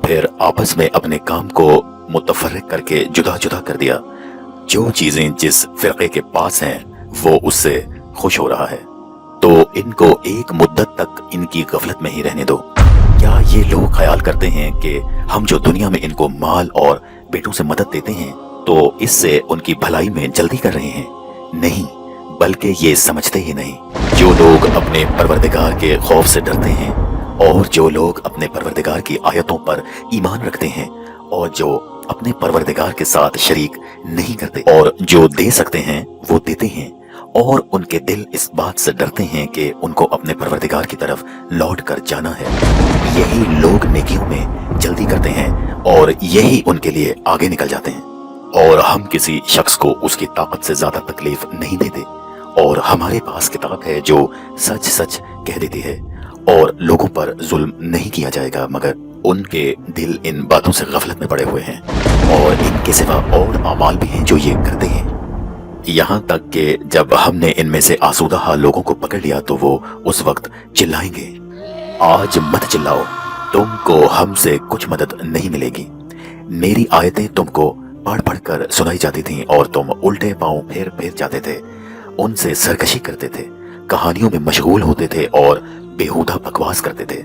फिर आपस में अपने काम को मुतफर्रिक करके जुदा जुदा कर दिया। जो चीजें जिस फिरके के पास हैं वो उससे खुश हो रहा है, तो इनको एक मुद्दत तक इनकी गफलत में ही रहने दो। क्या ये लोग ख्याल करते हैं कि हम जो दुनिया में इनको माल और बेटों से मदद देते हैं तो इससे उनकी भलाई में जल्दी कर रहे हैं? नहीं, बल्कि ये समझते ही नहीं। जो लोग अपने परवरदिगार के खौफ से डरते हैं और जो लोग अपने परवरदिगार की आयतों पर ईमान रखते हैं और जो अपने परवरदिगार के साथ शरीक नहीं करते और जो दे सकते हैं वो देते हैं और उनके दिल इस बात से डरते हैं कि उनको अपने परवरदिगार की तरफ लौट कर जाना है, यही लोग नेकियों में जल्दी करते हैं और यही उनके लिए आगे निकल जाते हैं। और हम किसी शख्स को उसकी ताकत से ज्यादा तकलीफ नहीं देते और हमारे पास किताब है जो सच सच कह देती है और लोगों पर जुल्म नहीं किया जाएगा, मगर उनके दिल इन बातों से गफलत में पड़े हुए हैं और इनके सिवा और अमाल भी हैं जो ये करते हैं। यहाँ तक कि जब हमने इनमें से आसूदा हाल लोगों को पकड़ लिया तो वो उस वक्त चिल्लाएंगे, आज मत चिल्लाओ, तुमको हमसे कुछ मदद नहीं मिलेगी। मेरी आयतें तुमको पढ़ पढ़ कर सुनाई जाती थीं और तुम उल्टे पांव फेर फेर जाते थे, उनसे सरकशी करते थे, कहानियों में मशगूल होते थे और बेहुदा बकवास करते थे।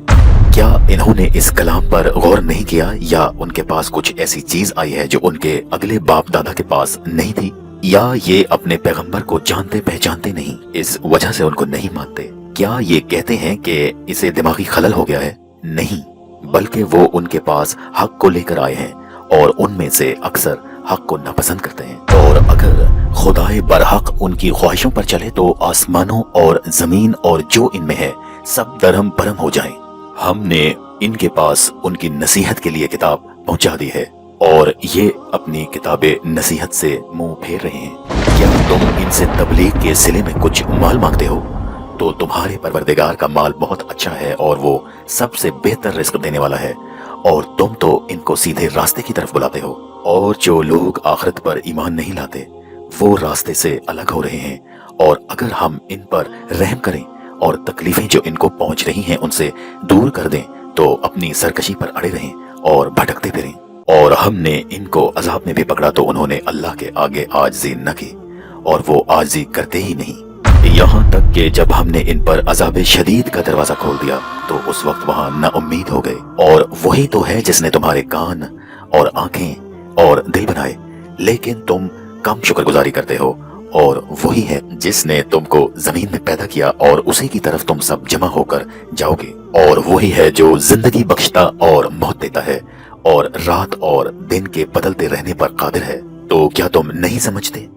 क्या इन्होंने इस कलाम पर गौर नहीं किया या उनके पास कुछ ऐसी चीज आई है जो उनके अगले बाप दादा के पास नहीं थी, या ये अपने पैगंबर को जानते पहचानते नहीं इस वजह से उनको नहीं मानते? क्या ये कहते हैं कि इसे दिमागी खलल हो गया है? नहीं, बल्कि वो उनके पास हक को लेकर आए हैं और उनमें से अक्सर हक को नापसंद करते हैं। और अगर खुदाए बरहक उनकी ख्वाहिशों पर चले तो आसमानों और जमीन और जो इनमें है सब दरहम बरम हो जाएं। हमने इनके पास उनकी नसीहत के लिए किताब पहुंचा दी है और ये अपनी किताबे नसीहत से मुंह फेर रहे हैं। क्या तुम इनसे तबलीग के सिले में कुछ माल मांगते हो? तो तुम्हारे परवरदिगार का माल बहुत अच्छा है और वो सबसे बेहतर रिस्क देने वाला है, और तुम तो इनको सीधे रास्ते की तरफ बुलाते हो। और जो लोग आखिरत पर ईमान नहीं लाते वो रास्ते से अलग हो रहे हैं, और अगर हम इन पर रहम करें और तकलीफें जो इनको पहुंच रही हैं उनसे दूर कर दें तो अपनी सरकशी पर अड़े रहें और भटकते फिरें। और हमने इनको अजाब में भी पकड़ा तो उन्होंने अल्लाह के आगे आजिज़ी न की और वो आजिज़ी करते ही नहीं। यहाँ तक कि जब हमने इन पर अजाब शदीद का दरवाजा खोल दिया तो उस वक्त वहाँ नाउम्मीद हो गए। और वही तो है जिसने तुम्हारे कान और आंखें और दिल बनाए, लेकिन तुम कम शुक्रगुजारी करते हो। और वही है जिसने तुमको जमीन में पैदा किया और उसी की तरफ तुम सब जमा होकर जाओगे। और वही है जो जिंदगी बख्शता और मौत देता है और रात और दिन के बदलते रहने पर कादिर है। तो क्या तुम नहीं समझते?